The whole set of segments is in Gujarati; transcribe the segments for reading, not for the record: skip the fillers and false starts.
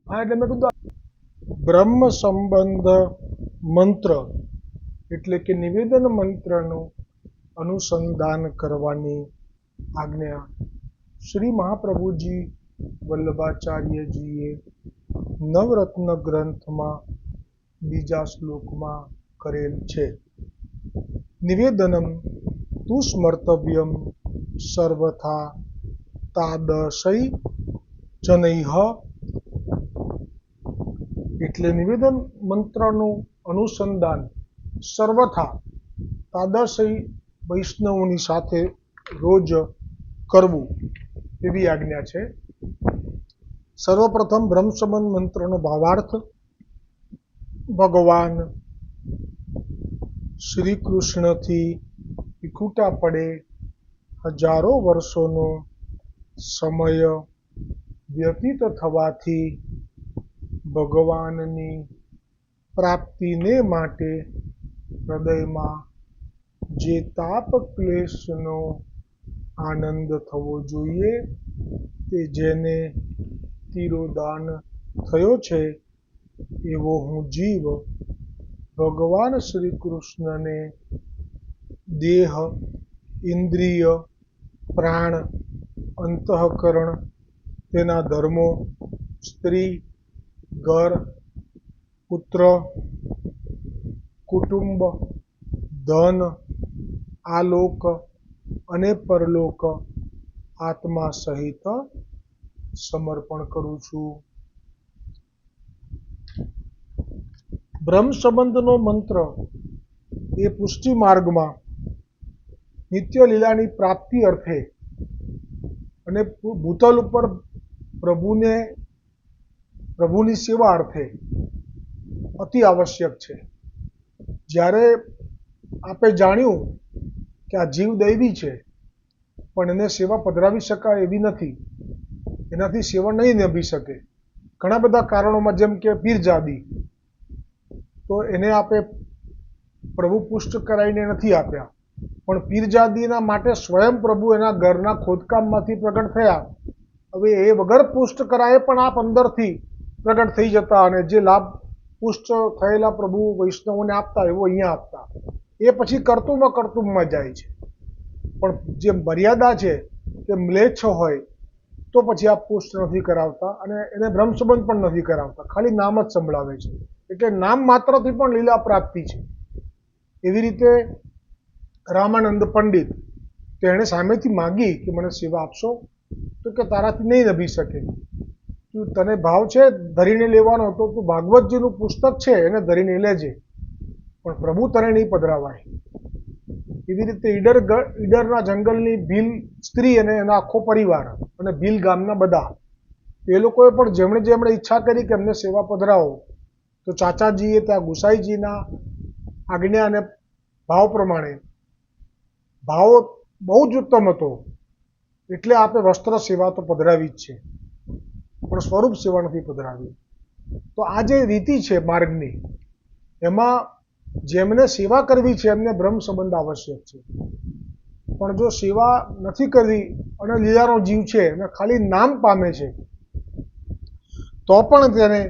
હા, એટલે મેં કીધું બ્રહ્મ સંબંધ મંત્ર એટલે કે નિવેદન મંત્રનું અનુસંધાન કરવાની આજ્ઞા શ્રી મહાપ્રભુજી વલ્લભાચાર્યજીએ નવરત્ન ગ્રંથમાં બીજા શ્લોકમાં કરેલ છે. નિવેદનમ તુ સ્મર્તવ્યમ સર્વથા તાદશૈ જનૈઃ, એટલે નિવેદન મંત્રનું અનુસંધાન સર્વથા તાદશૈ વૈષ્ણવોની સાથે રોજ કરવું એવી આજ્ઞા છે. સર્વપ્રથમ બ્રહ્મ સંબંધ મંત્રનો ભાવાર્થ. ભગવાન શ્રી કૃષ્ણથી વિખૂટા પડે હજારો વર્ષોનો સમય વ્યતીત થવાથી ભગવાનની પ્રાપ્તિને માટે હૃદયમાં જે તાપ ક્લેશનો આનંદ થવો જોઈએ તે જેને તિરોધાન થયો છે એવો હું જીવ ભગવાન શ્રી કૃષ્ણને દેહ, ઇન્દ્રિય, પ્રાણ, અંતઃકરણ, તેના ધર્મો, સ્ત્રી, ઘર, પુત્ર, કુટુંબ, ધન, આલોક અને પરલોક આત્મા સહિત સમર્પણ કરું છું. બ્રહ્મ સંબંધનો મંત્ર એ પુષ્ટિ માર્ગમાં નિત્ય લીલાની પ્રાપ્તિ અર્થે અને ભૂતલ ઉપર પ્રભુની સેવા અર્થે અતિ આવશ્યક છે. જ્યારે આપે જાણ્યું કે આ જીવ દૈવી છે પણ એને સેવા પધરાવી શકાય એવી નથી, એનાથી સેવા નહીં નિભી શકે ઘણા બધા કારણોમાં, જેમ કે પીરજાદી, તો એને આપે પ્રભુ પુષ્ટ કરાવીને નથી આપ્યા, પણ પીરજાદીના માટે સ્વયં પ્રભુ એના ઘરના ખોદકામમાંથી પ્રગટ થયા. હવે એ વગર પુષ્ટ કરાય પણ આપ અંદરથી પ્રગટ થઈ જતા અને જે લાભ પુષ્ટ થયેલા પ્રભુ વૈષ્ણવોને આપતા એવો અહીંયા આપતા. એ પછી કર્તુમાં જાય છે. પણ જે મર્યાદા છે તે મ્લેચ્છ હોય તો પછી આપ પુષ્ટ નથી કરાવતા અને એને બ્રહ્મ સંબંધ પણ નથી કરાવતા, ખાલી નામ જ સંભળાવે છે. એટલે નામ માત્રથી પણ લીલા પ્રાપ્તિ છે. એવી રીતે રામાનંદ પંડિત, તેણે સામેથી માગી કે મને સેવા આપશો, તો કે તારાથી નહીં નભી શકે, તું તને ભાવ છે ધરીને લેવાનો તો તું ભાગવતજીનું પુસ્તક છે એને ધરીને લેજે, પણ પ્રભુ તને નહીં પધરાવાય. એવી રીતે ઈડરના જંગલની ભીલ સ્ત્રી અને એના આખો પરિવાર અને ભીલ ગામના બધા એ લોકોએ પણ જેમણે ઈચ્છા કરી કે એમને સેવા પધરાવો, તો ચાચાજીએ ત્યાં ગુસાઈજીના આજ્ઞા અને ભાવ પ્રમાણે, ભાવ બહુ જ ઉત્તમ હતો એટલે આપે વસ્ત્ર સેવા તો પધરાવી જ છે, પણ સ્વરૂપ સેવા નથી પધરાવી. તો આ જે રીતિ છે માર્ગની, એમાં જેમને સેવા કરવી છે એમને બ્રહ્મ સંબંધ આવશ્યક છે. પણ જો સેવા નથી કરવી અને લીલાનો જીવ છે અને ખાલી નામ પામે છે તો પણ તેને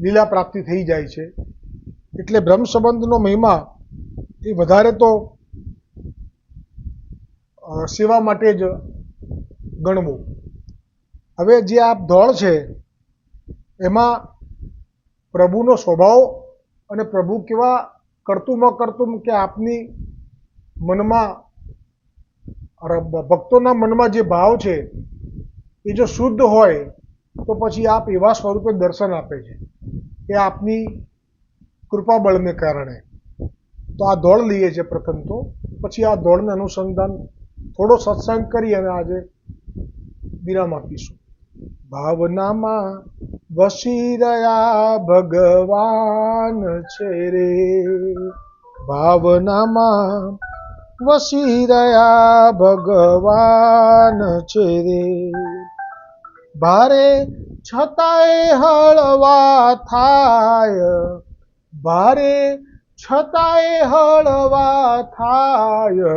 લીલા પ્રાપ્તિ થઈ જાય છે. એટલે બ્રહ્મ સંબંધનો મહિમા એ વધારે તો સેવા માટે જ ગણવું. હવે જે આ દોડ છે એમાં પ્રભુનો સ્વભાવ અને પ્રભુ કેવા કરતુમ કે આપની મનમાં, ભક્તોના મનમાં જે ભાવ છે એ જો શુદ્ધ હોય તો પછી આપ એવા સ્વરૂપે દર્શન આપે છે એ આપની કૃપા બળને કારણે. તો આ દોડ લઈએ છે પ્રથમ તો, પછી આ દોડને અનુસંધાન થોડો સત્સંગ કરી અને આજે વિરામ આપીશું. ભાવનામાં વસી રહ્યા ભગવાન છે રે, ભાવનામાં વસી રહ્યા ભગવાન છે રે, ભારે છતાંય હળવા થાય, ભારે છતાંય હળવા થાય,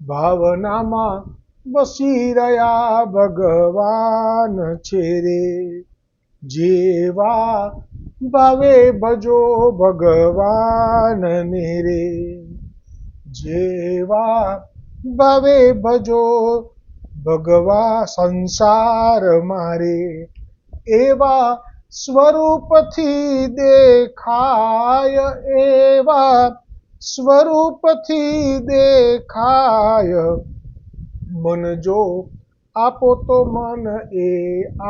ભાવનામાં વસી રહ્યા ભગવાન છે રે. જેવા ભાવે ભજો ભગવાનને રે, જેવા ભાવે ભજો ભગવા સંસાર મારે, એવા સ્વરૂપથી દેખાય, એવા સ્વરૂપથી દેખાય, મન જો આપો તો મન એ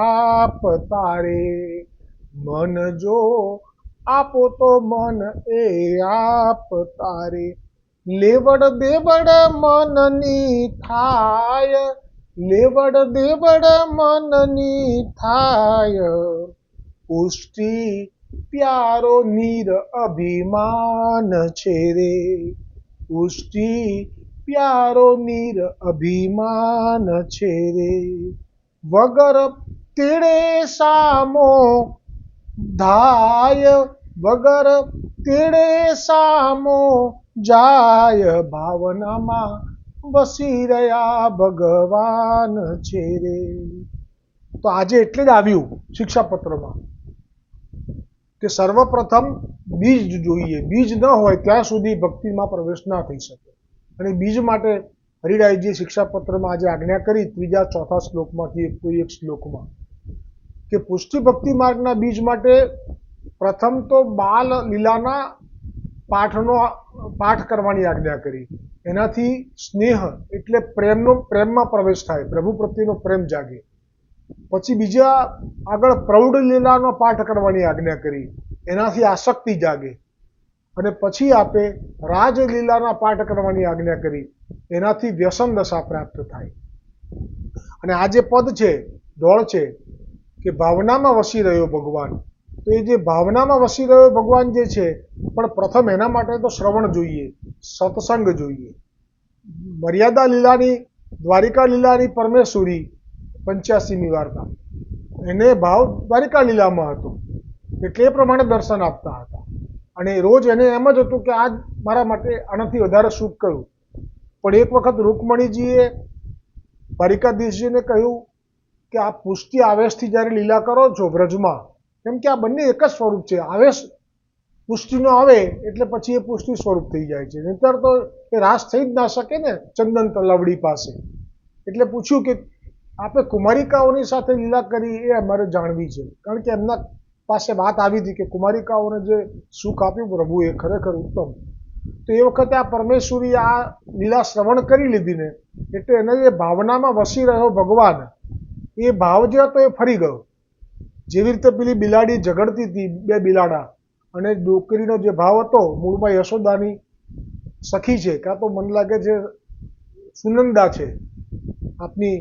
આપ તારે, મન જો આપો તો મન એ આપ તારે, લેવડ દેવડ મનની થાય, લેવડ દેવડ મનની થાય, પુષ્ટિ પ્યારો નીર અભિમાન છે રે, પુષ્ટિ પ્યારો નીર અભિમાન છે રે, વગર તેડે સામો ધાય, વગર તેડે સામો જાય, ભાવનામાં વસી રહ્યા ભગવાન છે રે. તો આજે એટલે જ આવ્યું શિક્ષાપત્રમાં કે સર્વપ્રથમ બીજ જોઈએ, બીજ ન હોય ત્યાં સુધી ભક્તિમાં પ્રવેશ ના થઈ શકે. અને બીજ માટે હરિરાયજી શિક્ષાપત્રમાં આજે આજ્ઞા કરી ત્રીજા ચોથા શ્લોકમાંથી કોઈ એક શ્લોકમાં કે પુષ્ટિ ભક્તિ માર્ગના બીજ માટે પ્રથમ તો બાલ લીલાના પાઠ કરવાની આજ્ઞા કરી. એનાથી સ્નેહ એટલે પ્રેમમાં પ્રવેશ થાય, પ્રભુ પ્રત્યેનો પ્રેમ જાગે. પછી બીજા આગળ પ્રૌઢ લીલાનો પાઠ કરવાની આજ્ઞા કરી, એનાથી આસક્તિ જાગે. અને પછી આપે રાજલીલાના પાઠ કરવાની આજ્ઞા કરી, એનાથી વ્યસન દશા પ્રાપ્ત થાય. અને આ જે પદ છે, દોડ છે કે ભાવનામાં વસી રહ્યો ભગવાન, તો એ જે ભાવનામાં વસી રહ્યો ભગવાન જે છે, પણ પ્રથમ એના માટે તો શ્રવણ જોઈએ, સત્સંગ જોઈએ. મર્યાદા લીલાની, દ્વારિકા લીલાની પરમેશ્વરી 85મી વાર્તા, એને ભાવ દ્વારિકા લીલામાં હતો એટલે એ પ્રમાણે દર્શન આપતા હતા. અને રોજ એને એમ જ હતું કે આજ મારા માટે આનાથી વધારે સુખ કયું. પણ એક વખત રૂકમણીજીએ દ્વારિકાધીશજીને કહ્યું કે આ પુષ્ટિ આવેશથી જ્યારે લીલા કરો છો વ્રજમાં, કેમ કે આ બંને એક જ સ્વરૂપ છે, આવેશ પુષ્ટિનો આવે એટલે પછી એ પુષ્ટિ સ્વરૂપ થઈ જાય છે, નહીંતર તો એ રાસ થઈ જ ના શકે ને ચંદન તલાવડી પાસે. એટલે પૂછ્યું કે આપણે કુમારિકાઓની સાથે લીલા કરી એ અમારે જાણવી છે, કારણ કે એમના પાસે વાત આવી હતી કે કુમારિકાઓને જે સુખ આપ્યું પ્રભુએ ખરેખર ઉત્તમ. તો એ વખતે આ પરમેશ્વરી આ લીલા શ્રવણ કરી લીધી ને, એટલે એને જે ભાવનામાં વસી રહ્યો ભગવાન, એ ભાવ જે હતો એ ફરી ગયો. જેવી રીતે પેલી બિલાડી ઝઘડતી હતી, બે બિલાડા, અને ડોકરીનો જે ભાવ હતો મૂળમાં યશોદાની સખી છે, કાં તો મને લાગે છે સુનંદા છે, આપની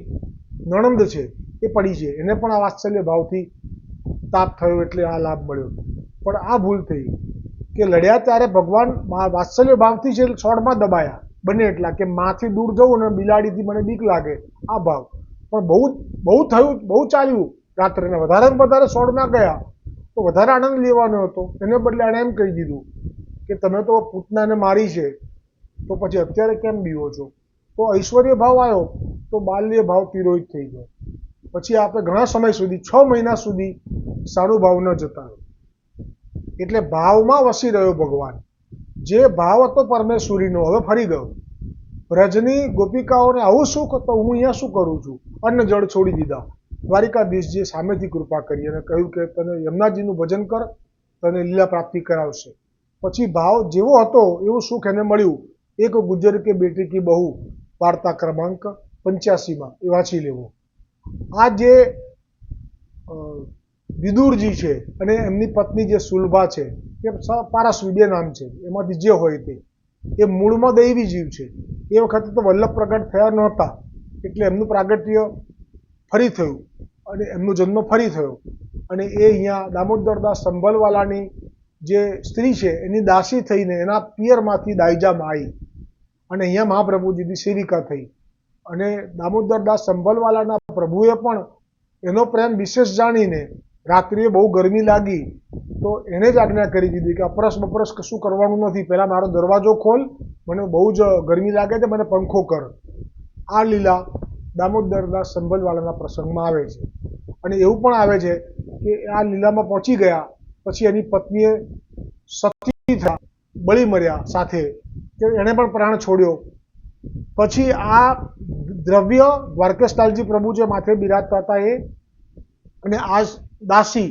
નણંદ છે, એ પડી છે, એને પણ આ વાત્સલ્ય ભાવથી તાપ થયો એટલે આ લાભ મળ્યો. પણ આ ભૂલ થઈ કે લડ્યા ત્યારે ભગવાન વાત્સલ્ય ભાવથી છે છોડમાં દબાયા બને એટલા કે માથી દૂર જવું અને બિલાડીથી મને બીક લાગે આ ભાવ. પણ બહુ થયું, બહુ ચાલ્યું રાત્રે, વધારે વધારે છોડમાં ગયા તો વધારે આનંદ લેવાનો હતો. એને બદલે એણે એમ કહી દીધું કે તમે તો પૂતનાને મારી છે, તો પછી અત્યારે કેમ બીવો છો? તો ઐશ્વર્ય ભાવ આવ્યો તો બાલ્ય ભાવ તિરોહિત થઈ ગયો. પછી આપણે ઘણા સમય સુધી 6 મહિના સુધી સાનુભાવ ન જતા. એટલે ભાવમાં વસી રહ્યો ભગવાન, જે ભાવ હતો પરમેશ્વરીનો હવે ફરી ગયો. વ્રજની ગોપિકાઓને આવું સુખ તો હું અહીંયા શું કરું છું? અન્ન જળ છોડી દીધા. દ્વારિકાધીશજીએ સામેથી કૃપા કરી અને કહ્યું કે તને યમુનાજીનું ભજન કર, તને લીલા પ્રાપ્તિ કરાવશે. પછી ભાવ જેવો હતો એવું સુખ એને મળ્યું. એક ગુજર કે બેટી કી બહુ, વાર્તા ક્રમાંક 85માં એ વાંચી લેવો. આ જે વિદુરજી છે અને એમની પત્ની જે સુલભા છે, કે પારસવી બે નામ છે, એમાંથી જે હોય તે, એ મૂળમાં દૈવી જીવ છે. એ વખતે તો વલ્લભ પ્રગટ થયા નહોતા, એટલે એમનું પ્રાગટ્ય ફરી થયું અને એમનો જન્મ ફરી થયો. અને એ અહીંયા દામોદરદાસ સંભલવાલાની જે સ્ત્રી છે એની દાસી થઈને એના પિયરમાંથી દાયજામાં આવી અને અહીંયા મહાપ્રભુજીની સેવિકા થઈ. અને દામોદરદાસ સંભલવાલાના પ્રભુએ પણ એનો પ્રેમ વિશેષ જાણીને રાત્રિએ બહુ ગરમી લાગી તો એને જ આજ્ઞા કરી દીધી કે અપરસ બપરસ કશું કરવાનું નથી, પહેલાં મારો દરવાજો ખોલ, મને બહુ જ ગરમી લાગે છે, મને પંખો કર. આ લીલા દામોદરદાસ સંભલવાલાના પ્રસંગમાં આવે છે. અને એવું પણ આવે છે કે આ લીલામાં પહોંચી ગયા પછી એની પત્નીએ સતી થયા, બળી મર્યા સાથે, કે એણે પણ પ્રાણ છોડ્યો. પછી આ દ્રવ્ય દ્વારકેશલાલજી પ્રભુ જે માથે બિરાજતા હતા એ અને આ દાસી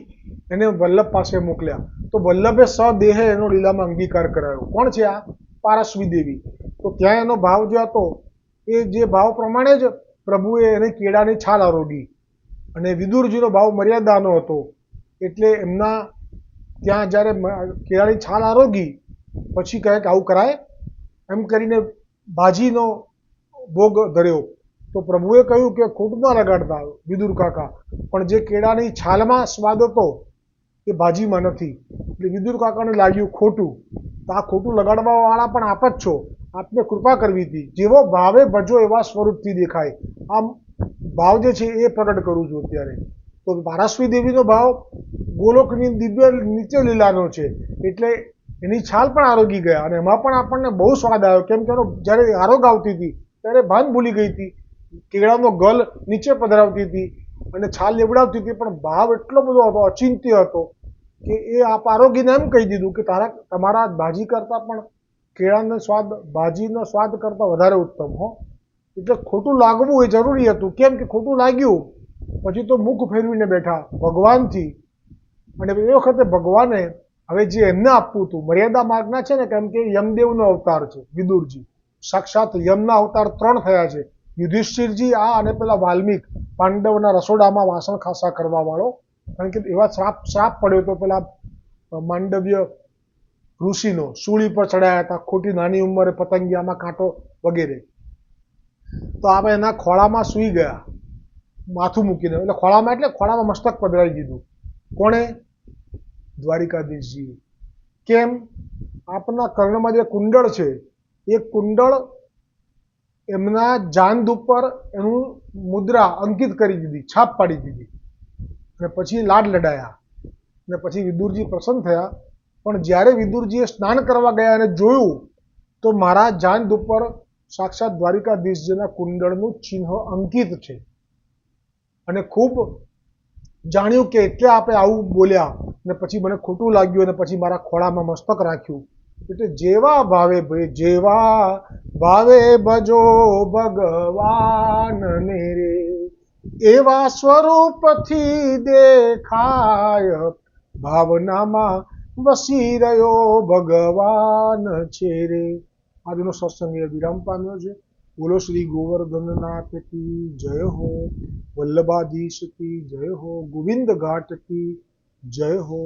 એને વલ્લભ પાસે મોકલ્યા. તો વલ્લભે સદેહે એનો લીલામાં અંગીકાર કરાયો. કોણ છે આ? પારસવી દેવી. તો ત્યાં એનો ભાવ જે હતો એ જે ભાવ પ્રમાણે જ પ્રભુએ એને કેળાની છાલ આરોગી અને વિદુરજીનો ભાવ મર્યાદાનો હતો એટલે એમના ત્યાં જ્યારે કેળાની છાલ આરોગી પછી કહે કે આવું કરાય એમ કરીને ભાજીનો ભોગ ધર્યો. તો પ્રભુએ કહ્યું કે ખોટું ના લગાડતા વિદુર કાકા, પણ જે કેળાની છાલમાં સ્વાદ હતો એ ભાજીમાં નથી. એટલે વિદુર કાકાને લાગ્યું ખોટું. તો આ ખોટું લગાડવા વાળા પણ આપ જ છો, આપને કૃપા કરવી હતી. જેવો ભાવે ભજો એવા સ્વરૂપથી દેખાય. આમ ભાવ જે છે એ પ્રગટ કરું છું અત્યારે. તો પારસવી દેવીનો ભાવ ગોલોકની દિવ્ય નીચે લીલાનો છે એટલે એની છાલ પણ આરોગી ગયા અને એમાં પણ આપણને બહુ સ્વાદ આવ્યો. કેમ કે જ્યારે આરોગ આવતી હતી ત્યારે ભાન ભૂલી ગઈ હતી, કેળાનો ગલ નીચે પધરાવતી હતી અને છાલ લેવડાવતી હતી, પણ ભાવ એટલો બધો હતો, અચિંત્ય હતો કે એ આપ આરોગીને એમ કહી દીધું કે તમારા ભાજી કરતાં પણ કેળાનો સ્વાદ ભાજીનો સ્વાદ કરતાં વધારે ઉત્તમ હો. એટલે ખોટું લાગવું એ જરૂરી હતું. કેમ કે ખોટું લાગ્યું પછી તો મુખ ફેરવીને બેઠા ભગવાનથી. અને એ વખતે ભગવાને હવે જે એમને આપવું હતું મર્યાદા માર્ગના છે ને, કેમ કે યમદેવનો અવતાર છે વિદુરજી, સાક્ષાત યમના અવતાર 3 થયા છે. યુધિષ્ઠિરજી આ અને પેલા વાલ્મીક પાંડવના રસોડામાં વાસણ ખાસા કરવા વાળો, કારણ કે એવા શ્રાપ પડ્યો તો પેલા માંડવ્ય ઋષિનો, સૂળી પર ચડાયા હતા ખોટી નાની ઉંમરે, પતંગિયામાં કાંટો વગેરે. તો આપણે એના ખોળામાં સૂઈ ગયા માથું મૂકીને, એટલે ખોળામાં એટલે ખોળામાં મસ્તક પધરાવી દીધું. કોણે? દ્વારિકાધીશજી. કેમ? આપના કર્ણમાં જે કુંડળ છે એ કુંડળ એમના જાંઘ ઉપર એનું મુદ્રા અંકિત કરી દીધી, છાપ પાડી દીધી અને પછી લાડ લડાયા અને પછી વિદુરજી પ્રસન્ન થયા. પણ જ્યારે વિદુરજીએ સ્નાન કરવા ગયા અને જોયું તો મારા જાંઘ ઉપર સાક્ષાત દ્વારિકાધીશજીના કુંડળનું ચિહ્ન અંકિત છે અને ખૂબ જાણ્યું કે એટલે આપણે આવું બોલ્યા અને પછી મને ખોટું લાગ્યું અને પછી મારા ખોળામાં મસ્તક રાખ્યું. એટલે જેવા ભાવે ભજો ભગવાનને રે, એવા સ્વરૂપથી દેખાય ભાવનામાં વસી રહ્યો ભગવાન છે રે. આજનો સત્સંગ એ વિરામ પામ્યો છે. બોલો શ્રી ગોવર્ધનનાથ કી જય હો, વલ્લભાધીશ કી જય હો, ગોવિંદ ઘાટ કી જય હો.